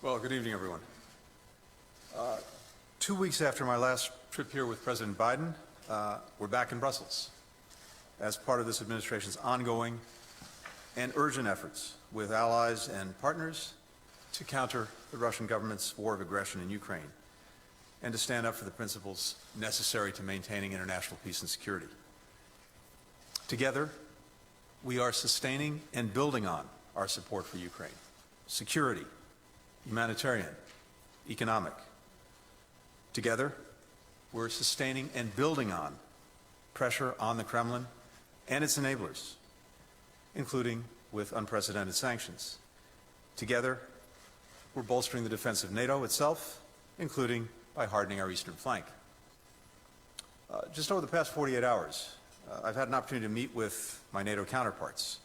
Well, good evening, everyone. 2 weeks after my last trip here with President Biden, we're back in Brussels as part of this administration's ongoing and urgent efforts with allies and partners to counter the Russian government's war of aggression in Ukraine and to stand up for the principles necessary to maintaining international peace and security. Together, we are sustaining and building on our support for Ukraine. Security, humanitarian, economic. Together, we're sustaining and building on pressure on the Kremlin and its enablers, including with unprecedented sanctions. Together, we're bolstering the defense of NATO itself, including by hardening our eastern flank. Just over the past 48 hours, I've had an opportunity to meet with my NATO counterparts.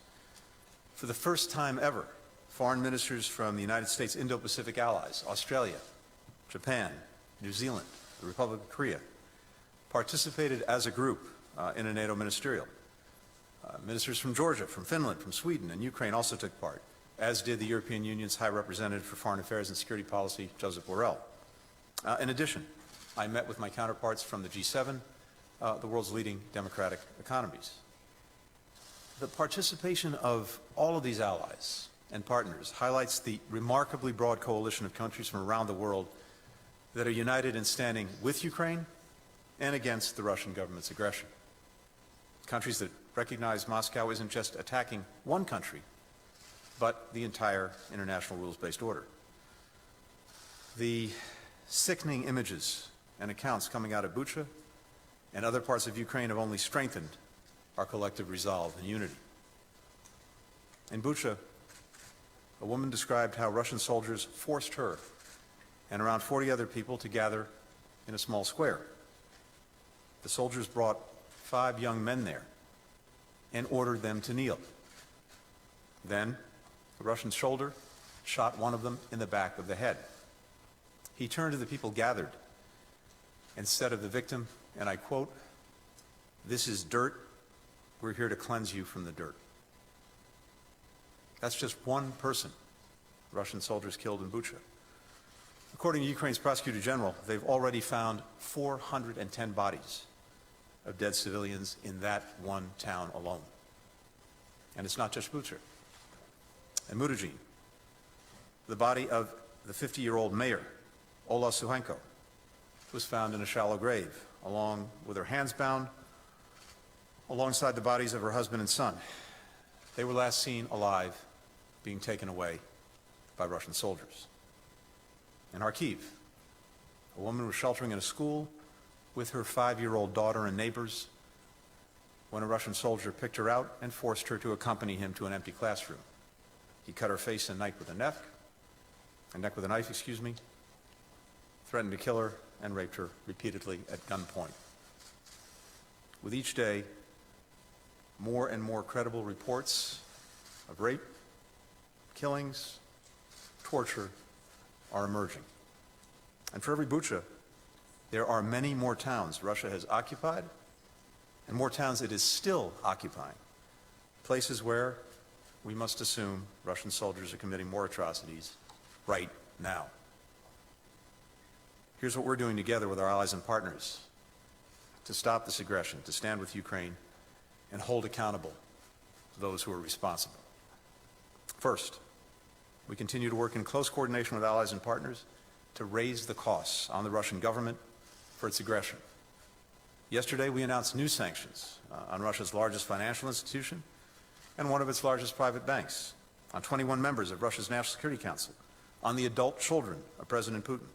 For the first time ever, foreign ministers from the United States Indo-Pacific allies, Australia, Japan, New Zealand, the Republic of Korea, participated as a group in a NATO ministerial. Ministers from Georgia, from Finland, from Sweden, and Ukraine also took part, as did the European Union's High Representative for Foreign Affairs and Security Policy, Josep Borrell. In addition, I met with my counterparts from the G7, the world's leading democratic economies. The participation of all of these allies and partners highlights the remarkably broad coalition of countries from around the world that are united in standing with Ukraine and against the Russian government's aggression. Countries that recognize Moscow isn't just attacking one country, but the entire international rules-based order. The sickening images and accounts coming out of Bucha and other parts of Ukraine have only strengthened our collective resolve and unity. In Bucha, a woman described how Russian soldiers forced her and around 40 other people to gather in a small square. The soldiers brought 5 young men there and ordered them to kneel. Then, a Russian soldier shot one of them in the back of the head. He turned to the people gathered and said of the victim, and I quote, "This is dirt. We're here to cleanse you from the dirt." That's just one person Russian soldiers killed in Bucha. According to Ukraine's Prosecutor General, they've already found 410 bodies of dead civilians in that one town alone. And it's not just Bucha. In Mudugin, the body of the 50-year-old mayor, Ola Suhenko, was found in a shallow grave, along with her hands bound, alongside the bodies of her husband and son. They were last seen alive, being taken away by Russian soldiers. In Kharkiv, a woman was sheltering in a school with her 5-year-old daughter and neighbors when a Russian soldier picked her out and forced her to accompany him to an empty classroom. He cut her face and neck with a knife, threatened to kill her, and raped her repeatedly at gunpoint. With each day, more and more credible reports of rape, killings, torture are emerging. And for every Bucha, there are many more towns Russia has occupied and more towns it is still occupying, places where we must assume Russian soldiers are committing more atrocities right now. Here's what we're doing together with our allies and partners to stop this aggression, to stand with Ukraine, and hold accountable those who are responsible. First, we continue to work in close coordination with allies and partners to raise the costs on the Russian government for its aggression. Yesterday, we announced new sanctions on Russia's largest financial institution and one of its largest private banks, on 21 members of Russia's National Security Council, on the adult children of President Putin.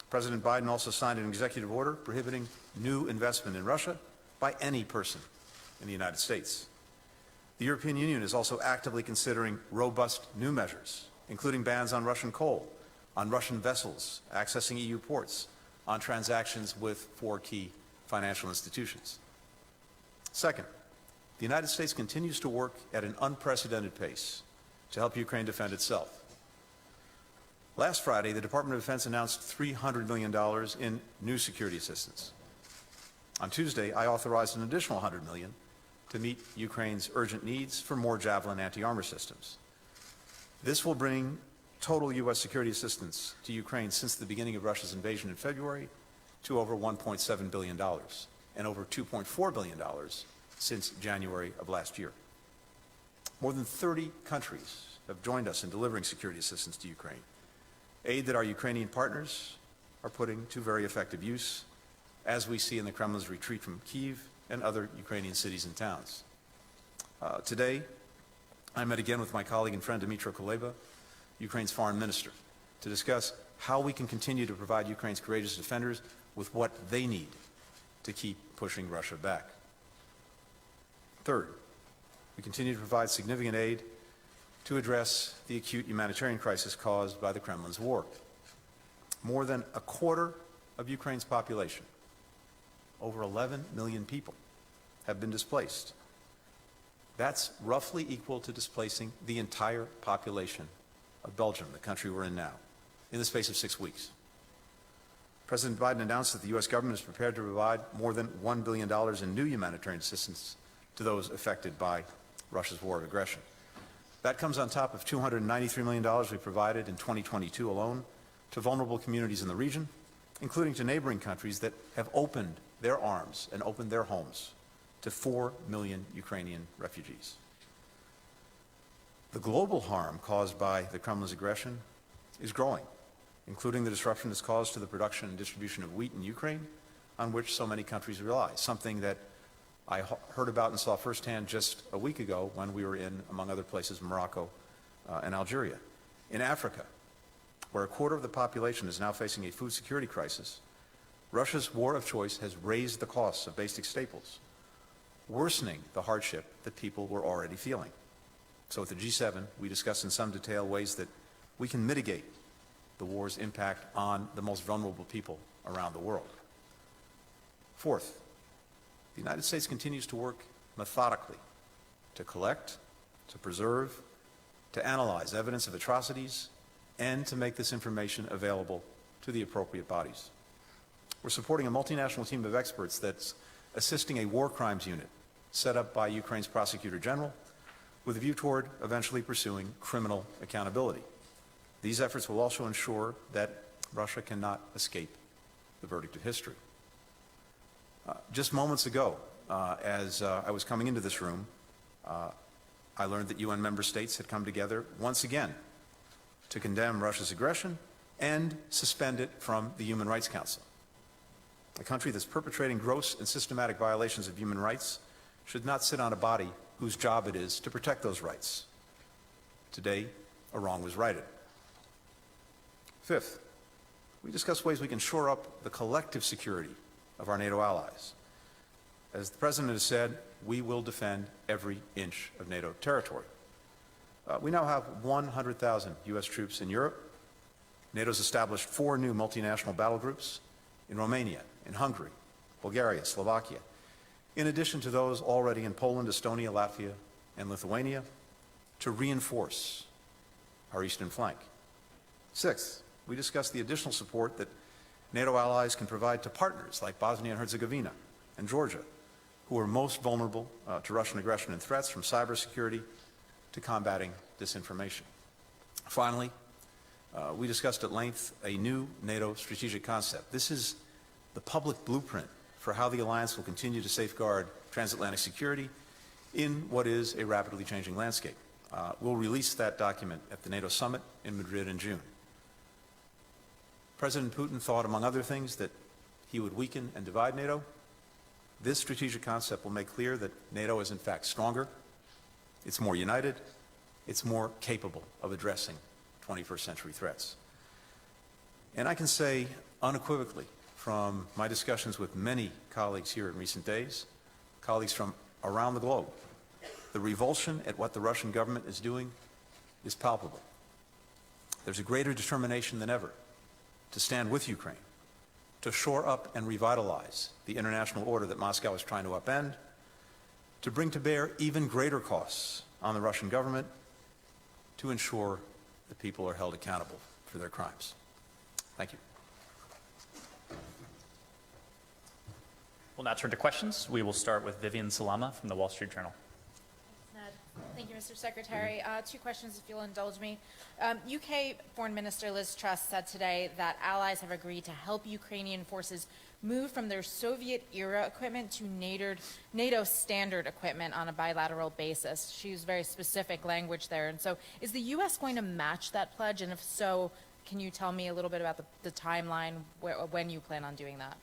President Biden also signed an executive order prohibiting new investment in Russia by any person in the United States. The European Union is also actively considering robust new measures, including bans on Russian coal, on Russian vessels accessing EU ports, on transactions with 4 key financial institutions. Second, the United States continues to work at an unprecedented pace to help Ukraine defend itself. Last Friday, the Department of Defense announced $300 million in new security assistance. On Tuesday, I authorized an additional $100 million to meet Ukraine's urgent needs for more Javelin anti-armor systems. This will bring total U.S. security assistance to Ukraine since the beginning of Russia's invasion in February to over $1.7 billion and over $2.4 billion since January of last year. More than 30 countries have joined us in delivering security assistance to Ukraine, aid that our Ukrainian partners are putting to very effective use, as we see in the Kremlin's retreat from Kyiv and other Ukrainian cities and towns. Today, I met again with my colleague and friend Dmytro Kuleba, Ukraine's foreign minister, to discuss how we can continue to provide Ukraine's courageous defenders with what they need to keep pushing Russia back. Third, we continue to provide significant aid to address the acute humanitarian crisis caused by the Kremlin's war. More than a quarter of Ukraine's population, over 11 million people, have been displaced. That's roughly equal to displacing the entire population of Belgium, the country we're in now, in the space of 6 weeks. President Biden announced that the U.S. government is prepared to provide more than $1 billion in new humanitarian assistance to those affected by Russia's war of aggression. That comes on top of $293 million we provided in 2022 alone to vulnerable communities in the region, including to neighboring countries that have opened their arms and opened their homes to 4 million Ukrainian refugees. The global harm caused by the Kremlin's aggression is growing, including the disruption it's caused to the production and distribution of wheat in Ukraine, on which so many countries rely, something that I heard about and saw firsthand just a week ago when we were in, among other places, Morocco and Algeria. In Africa, where a quarter of the population is now facing a food security crisis, Russia's war of choice has raised the costs of basic staples, worsening the hardship that people were already feeling. So at the G7, we discussed in some detail ways that we can mitigate the war's impact on the most vulnerable people around the world. Fourth, the United States continues to work methodically to collect, to preserve, to analyze evidence of atrocities, and to make this information available to the appropriate bodies. We're supporting a multinational team of experts that's assisting a war crimes unit set up by Ukraine's Prosecutor General with a view toward eventually pursuing criminal accountability. These efforts will also ensure that Russia cannot escape the verdict of history. Just moments ago, as I was coming into this room, I learned that UN member states had come together once again to condemn Russia's aggression and suspend it from the Human Rights Council. A country that's perpetrating gross and systematic violations of human rights should not sit on a body whose job it is to protect those rights. Today, a wrong was righted. Fifth, we discussed ways we can shore up the collective security of our NATO allies. As the President has said, we will defend every inch of NATO territory. We now have 100,000 U.S. troops in Europe. NATO's established 4 new multinational battle groups in Romania, in Hungary, Bulgaria, Slovakia, in addition to those already in Poland, Estonia, Latvia, and Lithuania, to reinforce our eastern flank. Sixth, we discussed the additional support that NATO allies can provide to partners like Bosnia and Herzegovina and Georgia, who are most vulnerable to Russian aggression and threats, from cybersecurity to combating disinformation. Finally, we discussed at length a new NATO strategic concept. This is the public blueprint for how the alliance will continue to safeguard transatlantic security in what is a rapidly changing landscape. We'll release that document at the NATO summit in Madrid in June. President Putin thought, among other things, that he would weaken and divide NATO. This strategic concept will make clear that NATO is in fact stronger, it's more united, it's more capable of addressing 21st century threats. And I can say unequivocally, from my discussions with many colleagues here in recent days, colleagues from around the globe, the revulsion at what the Russian government is doing is palpable. There's a greater determination than ever to stand with Ukraine, to shore up and revitalize the international order that Moscow is trying to upend, to bring to bear even greater costs on the Russian government, to ensure that people are held accountable for their crimes. Thank you. We'll now turn to questions. We will start with Vivian Salama from the Wall Street Journal. Thank you, Mr. Secretary. Two questions, if you'll indulge me. UK Foreign Minister Liz Truss said today that allies have agreed to help Ukrainian forces move from their Soviet-era equipment to NATO standard equipment on a bilateral basis. She used very specific language there. And so is the U.S. going to match that pledge? And if so, can you tell me a little bit about the timeline, when you plan on doing that?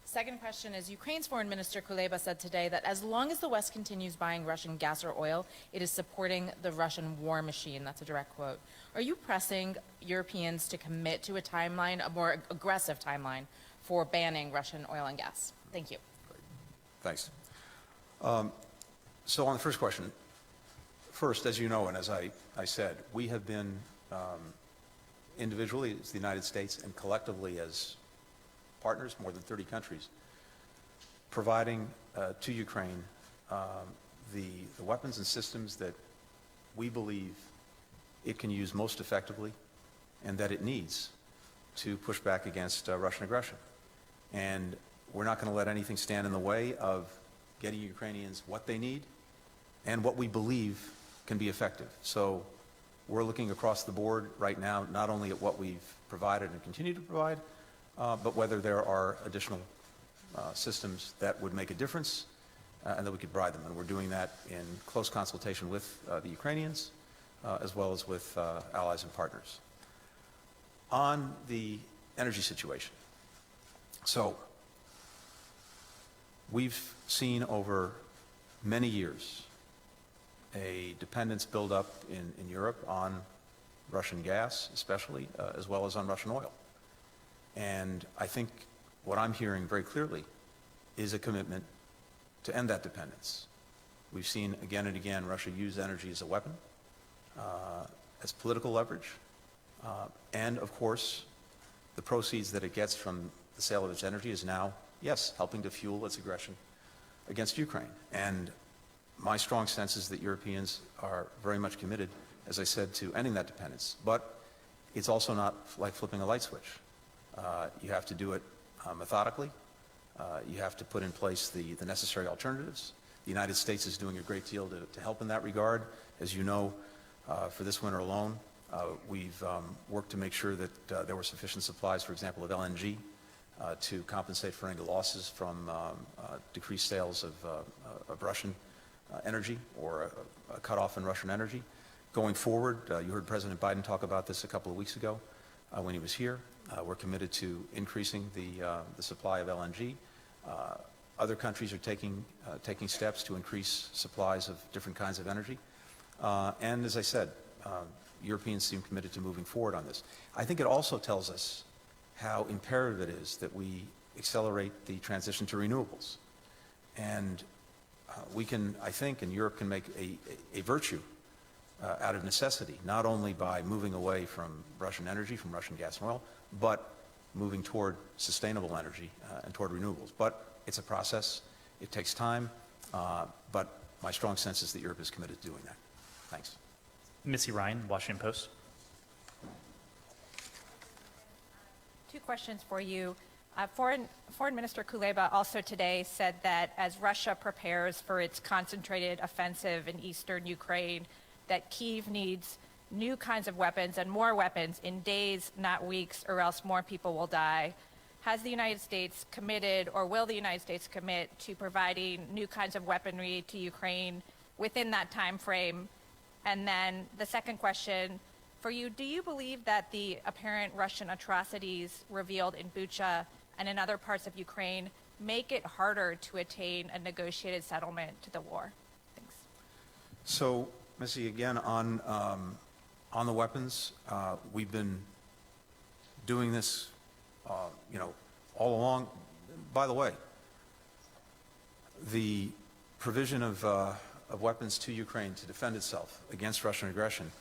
Second question is, Ukraine's Foreign Minister Kuleba said today that as long as the West continues buying Russian gas or oil, it is supporting the Russian war machine. That's a direct quote. Are you pressing Europeans to commit to a timeline, a more aggressive timeline, for banning Russian oil and gas? Thank you. Thanks. So on the first question, first, as you know, and as I said, we have been individually as the United States and collectively as partners, more than 30 countries, providing to Ukraine the weapons and systems that we believe it can use most effectively and that it needs to push back against Russian aggression. And we're not going to let anything stand in the way of getting Ukrainians what they need and what we believe can be effective. So we're looking across the board right now, not only at what we've provided and continue to provide, but whether there are additional systems that would make a difference and that we could provide them. And we're doing that in close consultation with the Ukrainians as well as with allies and partners. On the energy situation, so we've seen over many years a dependence build up in Europe on Russian gas, especially, as well as on Russian oil. And I think what I'm hearing very clearly is a commitment to end that dependence. We've seen again and again Russia use energy as a weapon, as political leverage, and of course the proceeds that it gets from the sale of its energy is now, yes, helping to fuel its aggression against Ukraine. And my strong sense is that Europeans are very much committed, as I said, to ending that dependence. But it's also not like flipping a light switch. You have to do it methodically. You have to put in place the necessary alternatives. The United States is doing a great deal to help in that regard. As you know, for this winter alone, we've worked to make sure that there were sufficient supplies, for example, of LNG, to compensate for any losses from decreased sales of Russian energy or a cutoff in Russian energy. Going forward, you heard President Biden talk about this a couple of weeks ago when he was here. We're committed to increasing the supply of LNG. Other countries are taking steps to increase supplies of different kinds of energy. And as I said, Europeans seem committed to moving forward on this. I think it also tells us how imperative it is that we accelerate the transition to renewables. And we can, I think, and Europe can make a virtue out of necessity, not only by moving away from Russian energy, from Russian gas and oil, but moving toward sustainable energy and toward renewables. But it's a process. It takes time. But my strong sense is that Europe is committed to doing that. Thanks. Missy Ryan, Washington Post. Two questions for you. Foreign Minister Kuleba also today said that as Russia prepares for its concentrated offensive in eastern Ukraine, that Kyiv needs new kinds of weapons and more weapons in days, not weeks, or else more people will die. Has the United States committed, or will the United States commit to providing new kinds of weaponry to Ukraine within that time frame? And then the second question for you, do you believe that the apparent Russian atrocities revealed in Bucha and in other parts of Ukraine make it harder to attain a negotiated settlement to the war? Thanks. So, Missy, again, on the weapons, we've been doing this, all along. By the way, the provision of weapons to Ukraine to defend itself against Russian aggression,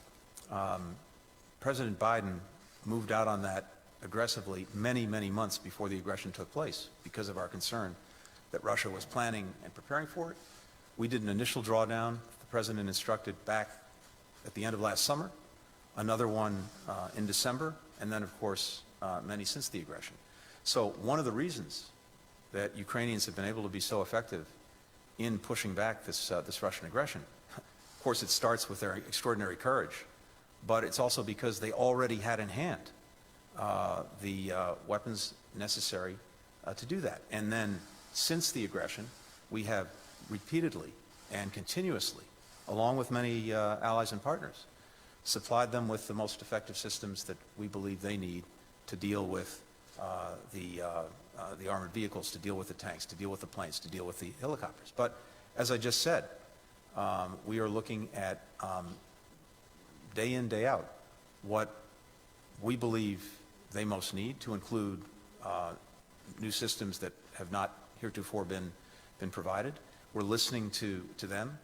President Biden moved out on that aggressively many, many months before the aggression took place because of our concern that Russia was planning and preparing for it. We did an initial drawdown. The President instructed back at the end of last summer, another one in December, and then, of course, many since the aggression. So one of the reasons that Ukrainians have been able to be so effective in pushing back this Russian aggression, Of course, it starts with their extraordinary courage, but it's also because they already had in hand the weapons necessary to do that. And then, since the aggression, we have repeatedly and continuously, along with many allies and partners, supplied them with the most effective systems that we believe they need to deal with the armored vehicles, to deal with the tanks, to deal with the planes, to deal with the helicopters. But as I just said, we are looking at day in, day out, what we believe they most need, to include new systems that have not heretofore been provided. We're listening to them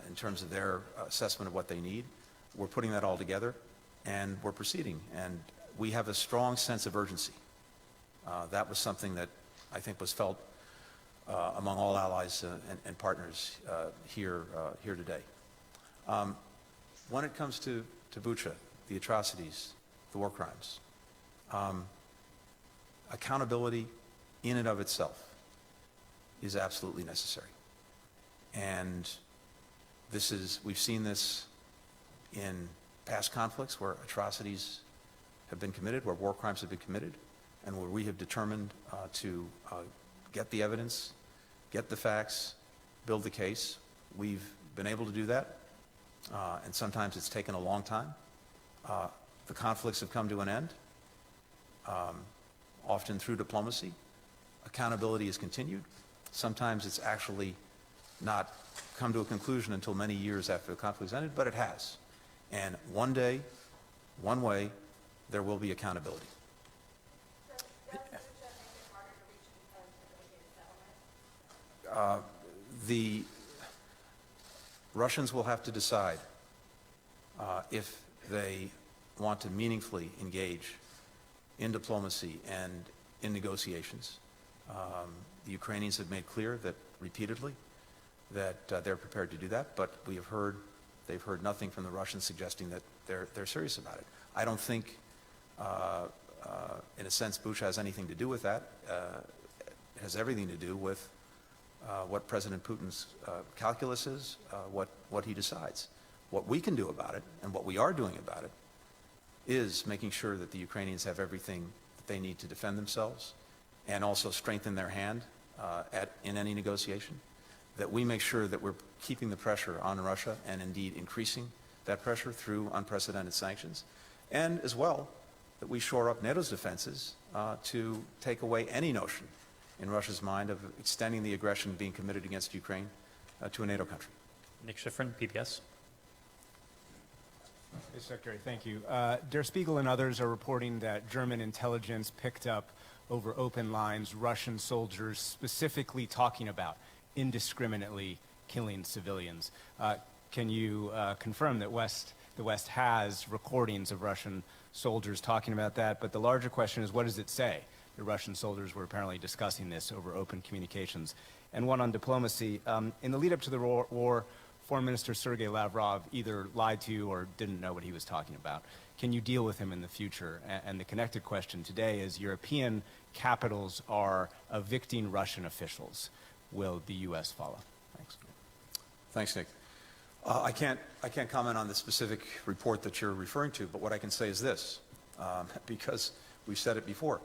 in terms of their assessment of what they need. We're putting that all together, and we're proceeding. And we have a strong sense of urgency. That was something that I think was felt among all allies and partners here today. When it comes to Bucha, the atrocities, the war crimes, accountability in and of itself is absolutely necessary. And we've seen this in past conflicts where atrocities have been committed, where war crimes have been committed, and where we have determined to get the evidence, get the facts, build the case. We've been able to do that, and sometimes it's taken a long time. The conflicts have come to an end, often through diplomacy. Accountability is continued. Sometimes it's actually not come to a conclusion until many years after the conflict's ended, but it has. And one day, one way, there will be accountability. The Russians will have to decide if they want to meaningfully engage in diplomacy and in negotiations. The Ukrainians have made clear that repeatedly that they're prepared to do that, but they've heard nothing from the Russians suggesting that they're serious about it. I don't think, in a sense, Bucha has anything to do with that. It has everything to do with what President Putin's calculus is, what he decides. What we can do about it, and what we are doing about it, is making sure that the Ukrainians have everything that they need to defend themselves and also strengthen their hand in any negotiation, that we make sure that we're keeping the pressure on Russia and indeed increasing that pressure through unprecedented sanctions, and as well that we shore up NATO's defenses to take away any notion in Russia's mind of extending the aggression being committed against Ukraine to a NATO country. Nick Schifrin, PBS. Hey, Secretary, thank you. Der Spiegel and others are reporting that German intelligence picked up over open lines Russian soldiers specifically talking about indiscriminately killing civilians. Can you confirm that the West has recordings of Russian soldiers talking about that? But the larger question is, what does it say? The Russian soldiers were apparently discussing this over open communications. And one on diplomacy. In the lead up to the war, Foreign Minister Sergei Lavrov either lied to you or didn't know what he was talking about. Can you deal with him in the future? And the connected question today is, European capitals are evicting Russian officials. Will the U.S. follow? Thanks. Thanks, Nick. I can't comment on the specific report that you're referring to, but what I can say is this, because we've said it before.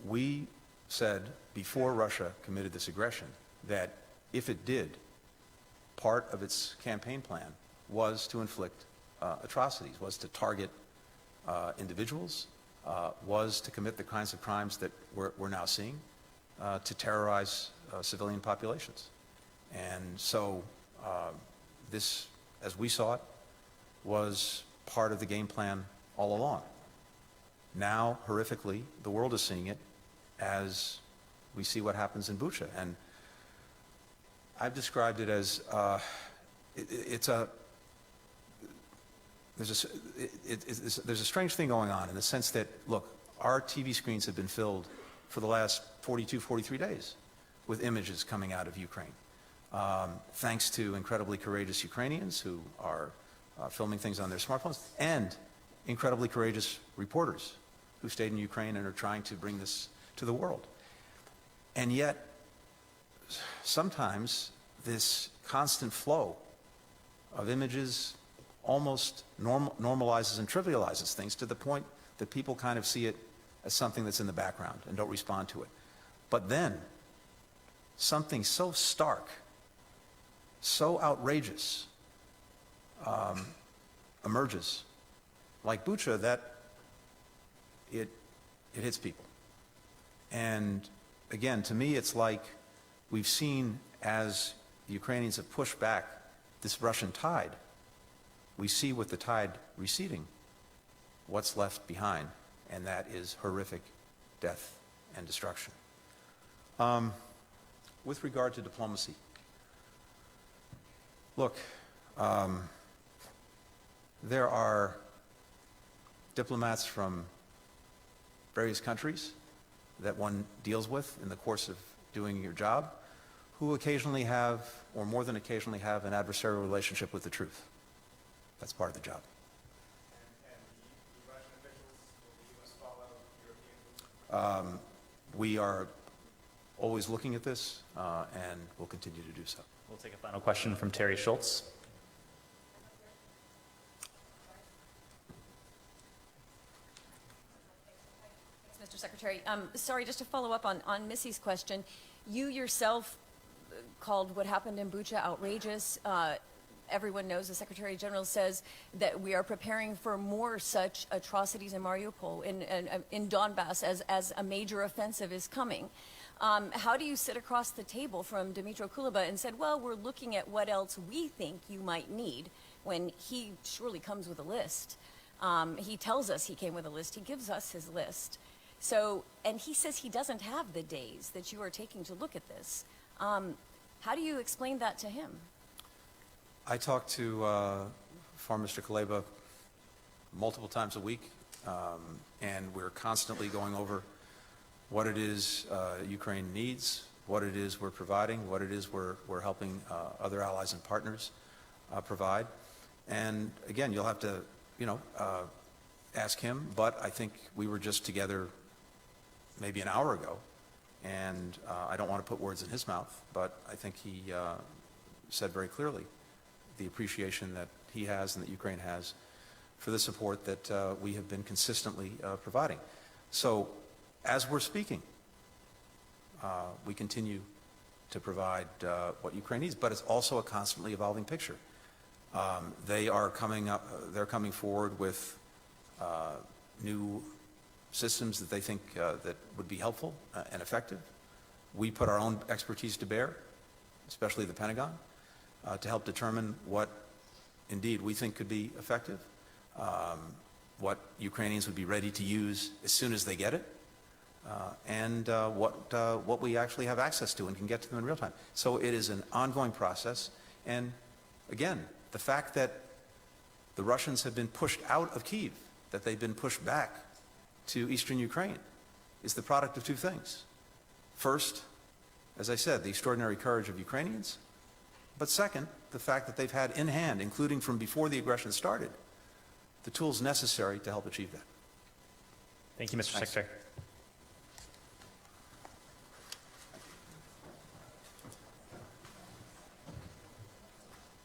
We said before Russia committed this aggression that if it did, part of its campaign plan was to inflict atrocities, was to target individuals, was to commit the kinds of crimes that we're now seeing, to terrorize civilian populations. And so this, as we saw it, was part of the game plan all along. Now, horrifically, the world is seeing it as we see what happens in Bucha. And I've described it as there's a strange thing going on in the sense that, look, our TV screens have been filled for the last 42, 43 days with images coming out of Ukraine. Thanks to incredibly courageous Ukrainians who are filming things on their smartphones, and incredibly courageous reporters who stayed in Ukraine and are trying to bring this to the world. And yet, sometimes this constant flow of images almost normalizes and trivializes things to the point that people kind of see it as something that's in the background and don't respond to it. But then, something so stark, so outrageous emerges, like Bucha, that it hits people. And again, to me, it's like we've seen as the Ukrainians have pushed back this Russian tide, we see with the tide receding what's left behind, and that is horrific death and destruction. With regard to diplomacy, look, there are diplomats from various countries that one deals with in the course of doing your job who occasionally have, or more than occasionally have, an adversarial relationship with the truth. That's part of the job. And the Russian officials, will the U.S. follow European rules? We are always looking at this, and we'll continue to do so. We'll take a final question from Terry Schultz. Mr. Secretary. Sorry, just to follow up on Missy's question, you yourself called what happened in Bucha outrageous. Everyone knows the Secretary General says that we are preparing for more such atrocities in Mariupol, in Donbass, as a major offensive is coming. How do you sit across the table from Dmytro Kuleba and said, well, we're looking at what else we think you might need, when he surely comes with a list? He tells us he came with a list. He gives us his list. So, and he says he doesn't have the days that you are taking to look at this. How do you explain that to him? I talk to Foreign Minister Kuleba multiple times a week, and we're constantly going over what it is Ukraine needs, what it is we're providing, what it is we're helping other allies and partners provide. And again, you'll have to, ask him, but I think we were just together maybe an hour ago, and I don't want to put words in his mouth, but I think he said very clearly the appreciation that he has and that Ukraine has for the support that we have been consistently providing. So as we're speaking, we continue to provide what Ukraine needs, but it's also a constantly evolving picture. They're coming forward with new systems that they think that would be helpful and effective. We put our own expertise to bear, especially the Pentagon, to help determine what indeed we think could be effective, what Ukrainians would be ready to use as soon as they get it, and what we actually have access to and can get to them in real time. So it is an ongoing process, and again, the fact that the Russians have been pushed out of Kyiv, that they've been pushed back to eastern Ukraine, is the product of two things. First, as I said, the extraordinary courage of Ukrainians, but second, the fact that they've had in hand, including from before the aggression started, the tools necessary to help achieve that. Thank you, Mr. Thanks. Secretary.